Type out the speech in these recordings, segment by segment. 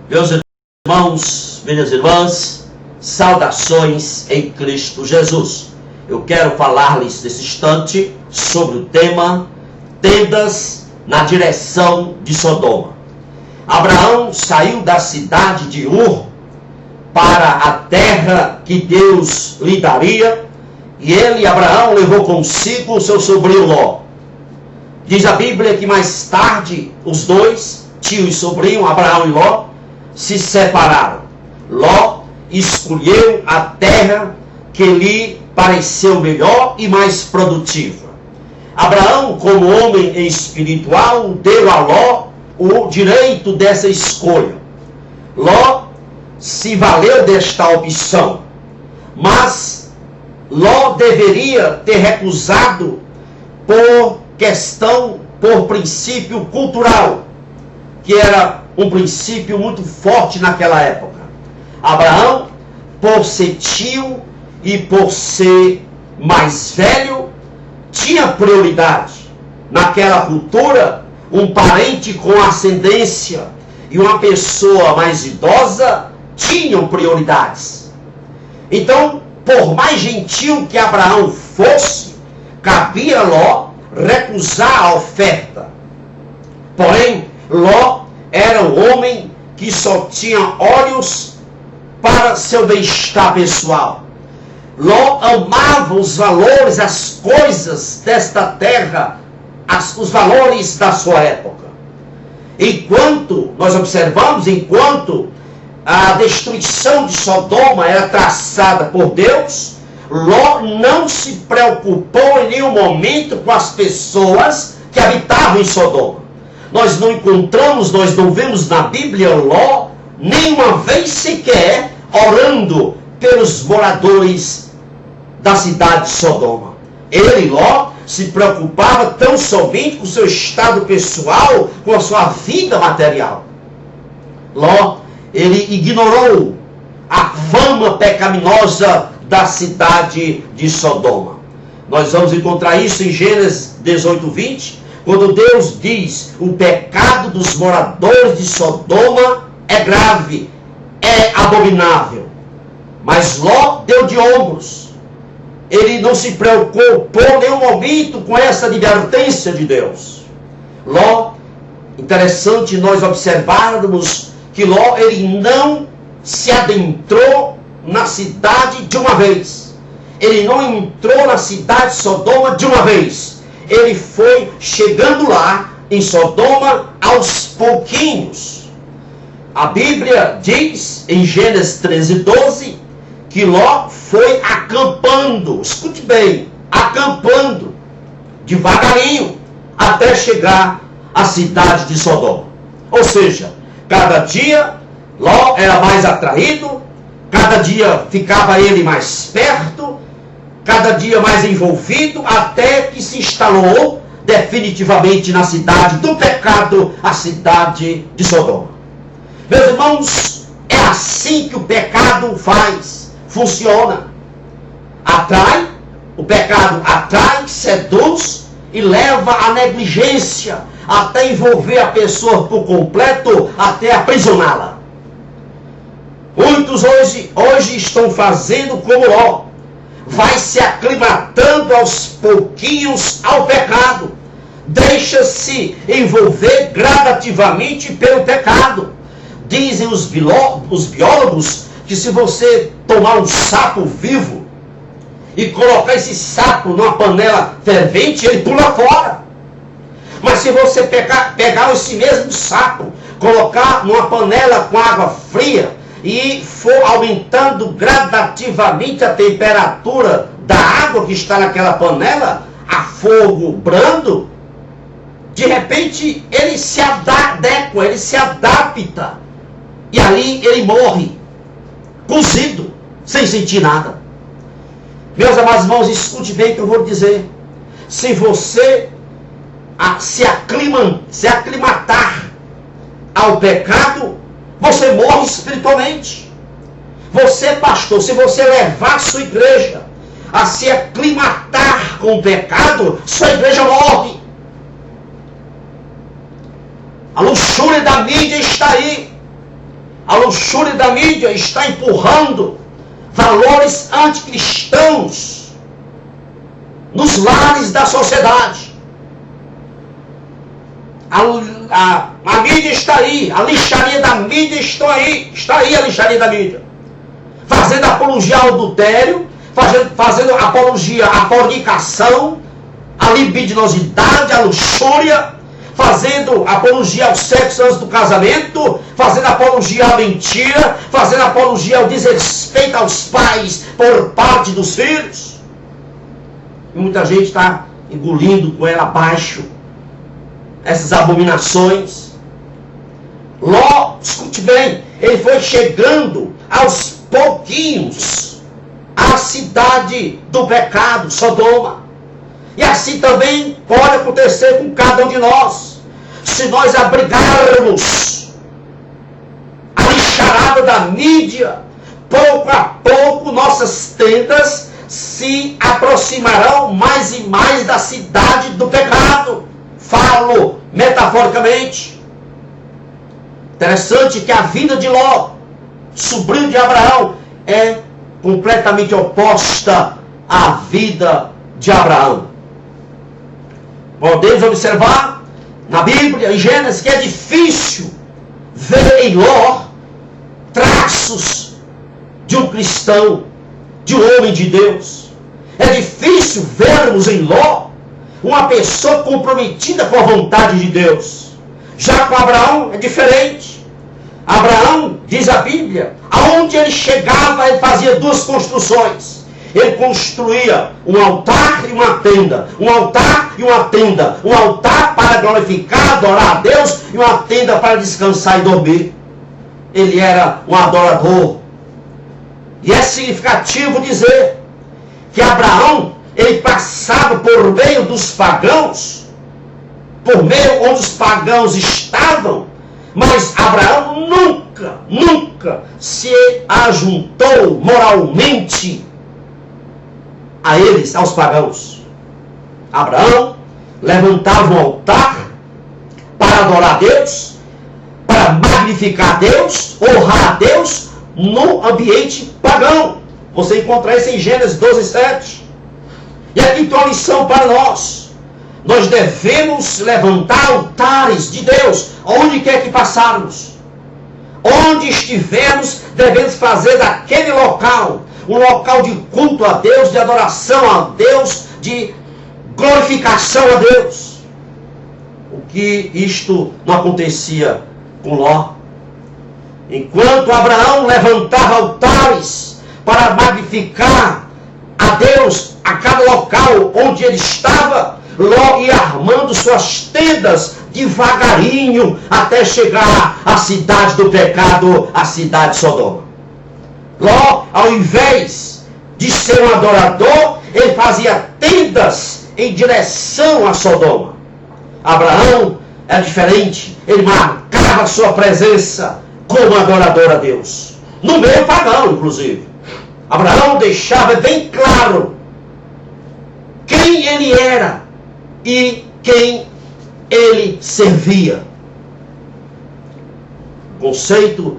Meus irmãos, minhas irmãs, saudações em Cristo Jesus. Eu quero falar-lhes nesse instante sobre o tema tendas na direção de Sodoma. Abraão saiu da cidade de Ur para a terra que Deus lhe daria, e Abraão, levou consigo o seu sobrinho Ló. Diz a Bíblia que mais tarde os dois, tio e sobrinho, Abraão e Ló, se separaram. Ló escolheu a terra que lhe pareceu melhor e mais produtiva. Abraão, como homem espiritual, deu a Ló o direito dessa escolha. Ló se valeu desta opção, mas Ló deveria ter recusado por princípio cultural, que era um princípio muito forte naquela época. Abraão, por ser tio e por ser mais velho, tinha prioridade. Naquela cultura, um parente com ascendência e uma pessoa mais idosa tinham prioridades. Então, por mais gentil que Abraão fosse, cabia a Ló recusar a oferta. Porém, Ló era um homem que só tinha olhos para seu bem-estar pessoal. Ló amava os valores, as coisas desta terra, os valores da sua época. Enquanto nós observamos, enquanto a destruição de Sodoma era traçada por Deus, Ló não se preocupou em nenhum momento com as pessoas que habitavam em Sodoma. Nós não encontramos, nós não vemos na Bíblia Ló nenhuma vez sequer orando pelos moradores da cidade de Sodoma. Ele, Ló, se preocupava tão somente com o seu estado pessoal, com a sua vida material. Ló, ele ignorou a fama pecaminosa da cidade de Sodoma. Nós vamos encontrar isso em Gênesis 18:20, quando Deus diz: o pecado dos moradores de Sodoma é grave, é abominável. Mas Ló deu de ombros. Ele não se preocupou em nenhum momento com essa advertência de Deus. Ló, interessante nós observarmos que Ló, ele não se adentrou na cidade de uma vez. Ele não entrou na cidade de Sodoma de uma vez. Ele foi chegando lá em Sodoma aos pouquinhos. A Bíblia diz em Gênesis 13:12 que Ló foi acampando, escute bem, acampando devagarinho até chegar à cidade de Sodoma. Ou seja, cada dia Ló era mais atraído, cada dia ficava ele mais perto, cada dia mais envolvido, até que se instalou definitivamente na cidade do pecado, a cidade de Sodoma. Meus irmãos, é assim que o pecado funciona. O pecado atrai, seduz e leva à negligência, até envolver a pessoa por completo, até aprisioná-la. Muitos hoje estão fazendo como Ló, vai se aclimatando aos pouquinhos ao pecado, deixa-se envolver gradativamente pelo pecado. Dizem os biólogos que se você tomar um sapo vivo e colocar esse sapo numa panela fervente, ele pula fora. Mas se você pegar esse mesmo sapo, colocar numa panela com água fria e for aumentando gradativamente a temperatura da água que está naquela panela, a fogo brando, de repente ele se adequa, ele se adapta, e ali ele morre, cozido, sem sentir nada. Meus amados irmãos, escute bem o que eu vou dizer. Se você se aclimatar ao pecado, você morre espiritualmente. Você, pastor, se você levar a sua igreja a se aclimatar com o pecado, sua igreja morre. A luxúria da mídia está aí. luxúria da mídia está empurrando valores anticristãos nos lares da sociedade. A mídia está aí, a lixaria da mídia está aí a lixaria da mídia. Fazendo apologia ao adultério, fazendo apologia à fornicação, à libidinosidade, à luxúria, fazendo apologia ao sexo antes do casamento, fazendo apologia à mentira, fazendo apologia ao desrespeito aos pais por parte dos filhos. E muita gente está engolindo com ela abaixo essas abominações. Ló, escute bem, ele foi chegando aos pouquinhos à cidade do pecado, Sodoma. E assim também pode acontecer com cada um de nós. Se nós abrigarmos a lixarada da mídia, pouco a pouco nossas tendas se aproximarão mais e mais da cidade do pecado. Falo metaforicamente. Interessante que a vida de Ló, sobrinho de Abraão, é completamente oposta à vida de Abraão. Podemos observar na Bíblia, em Gênesis, que é difícil ver em Ló traços de um cristão, de um homem de Deus. É difícil vermos em Ló uma pessoa comprometida com a vontade de Deus. Já com Abraão é diferente. Abraão, diz a Bíblia, aonde ele chegava, ele fazia duas construções. Ele construía um altar e uma tenda. Um altar e uma tenda. Um altar para glorificar, adorar a Deus, e uma tenda para descansar e dormir. Ele era um adorador. E é significativo dizer que Abraão, ele passava por meio dos pagãos, por meio onde os pagãos estavam, mas Abraão nunca se ajuntou moralmente a eles, aos pagãos. Abraão levantava um altar para adorar a Deus, para magnificar a Deus, honrar a Deus no ambiente pagão. Você encontra isso em Gênesis 12:7. E aqui tem uma lição para nós. Nós devemos levantar altares de Deus, onde quer que passarmos. Onde estivermos, devemos fazer daquele local um local de culto a Deus, de adoração a Deus, de glorificação a Deus. O que isto não acontecia com Ló. Enquanto Abraão levantava altares para magnificar a Deus a cada local onde ele estava, Ló ia armando suas tendas devagarinho até chegar à cidade do pecado, a cidade de Sodoma. Ló, ao invés de ser um adorador, ele fazia tendas em direção a Sodoma. Abraão era diferente, ele marcava a sua presença como adorador a Deus, no meio pagão inclusive. Abraão deixava bem claro quem ele era e quem ele servia. O conceito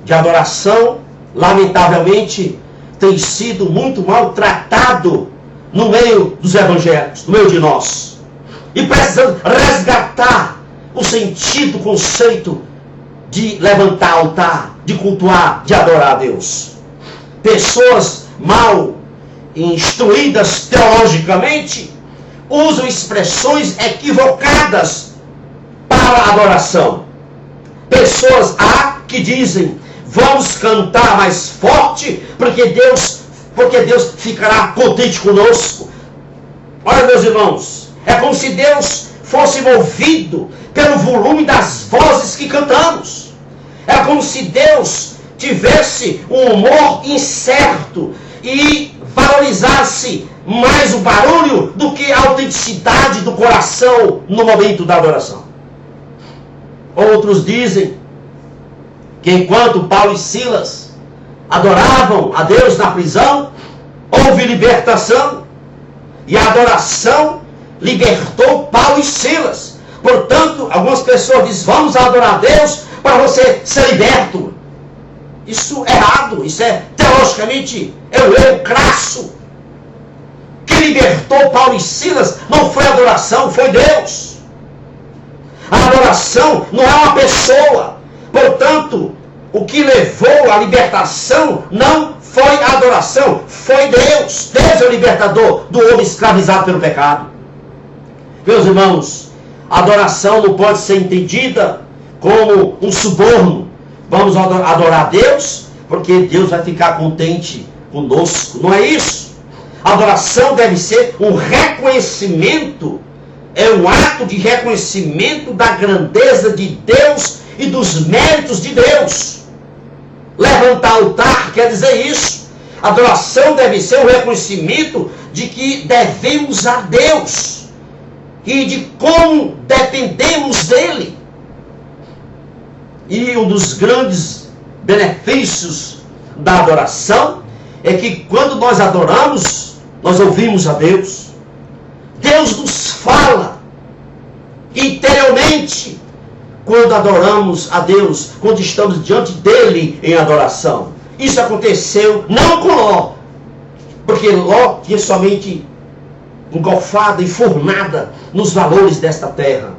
de adoração, lamentavelmente, tem sido muito maltratado no meio dos evangélicos, no meio de nós. E precisamos resgatar o sentido, o conceito de levantar altar, de cultuar, de adorar a Deus. Pessoas mal instruídas teologicamente usam expressões equivocadas para a adoração. Pessoas que dizem: vamos cantar mais forte, porque Deus ficará contente conosco. Olha, meus irmãos, é como se Deus fosse movido pelo volume das vozes que cantamos. É como se Deus tivesse um humor incerto e valorizasse mais o barulho do que a autenticidade do coração no momento da adoração. Outros dizem que enquanto Paulo e Silas adoravam a Deus na prisão, houve libertação, e a adoração libertou Paulo e Silas. Portanto, algumas pessoas dizem: vamos adorar a Deus para você ser liberto. isso é errado, isso é teologicamente um erro crasso. Que libertou Paulo e Silas não foi adoração, foi Deus. A adoração não é uma pessoa. Portanto, o que levou à libertação não foi a adoração, foi Deus. Deus é o libertador do homem escravizado pelo pecado. Meus irmãos, a adoração não pode ser entendida como um suborno. Vamos adorar a Deus porque Deus vai ficar contente conosco. Não é isso. A adoração deve ser um reconhecimento, é um ato de reconhecimento da grandeza de Deus e dos méritos de Deus. Levantar altar quer dizer isso. A adoração deve ser um reconhecimento de que devemos a Deus e de como dependemos dele. E um dos grandes benefícios da adoração é que quando nós adoramos, nós ouvimos a Deus. Deus nos fala interiormente quando adoramos a Deus, quando estamos diante dele em adoração. Isso aconteceu não com Ló, porque Ló tinha somente engolfada, enfurnada nos valores desta terra.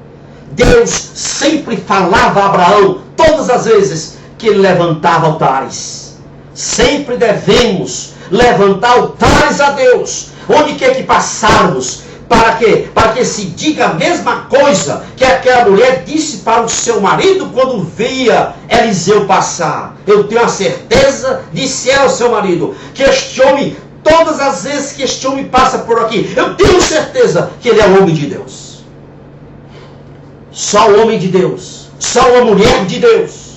Deus sempre falava a Abraão todas as vezes que ele levantava altares. Sempre devemos levantar altares a Deus, onde quer que passarmos. Para quê? Para que se diga a mesma coisa que aquela mulher disse para o seu marido quando via Eliseu passar. Eu tenho a certeza, disse ela ao seu marido, que este homem, todas as vezes que este homem passa por aqui, eu tenho certeza que ele é o homem de Deus. Só o homem de Deus, só uma mulher de Deus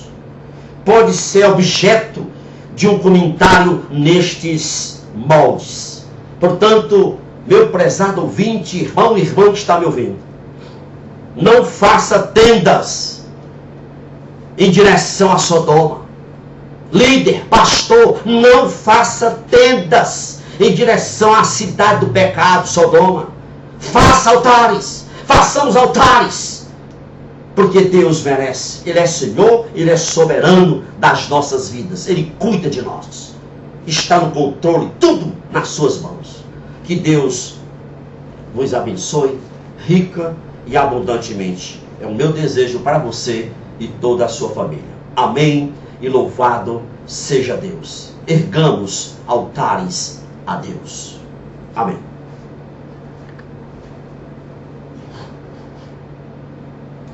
pode ser objeto de um comentário nestes moldes. Portanto, meu prezado ouvinte, irmão e irmã que está me ouvindo, não faça tendas em direção a Sodoma. Líder, pastor, não faça tendas em direção à cidade do pecado, Sodoma. Faça altares, façamos altares, porque Deus merece. Ele é Senhor, Ele é soberano das nossas vidas. Ele cuida de nós. Está no controle, tudo nas suas mãos. Que Deus vos abençoe rica e abundantemente. É o meu desejo para você e toda a sua família. Amém e louvado seja Deus. Ergamos altares a Deus. Amém.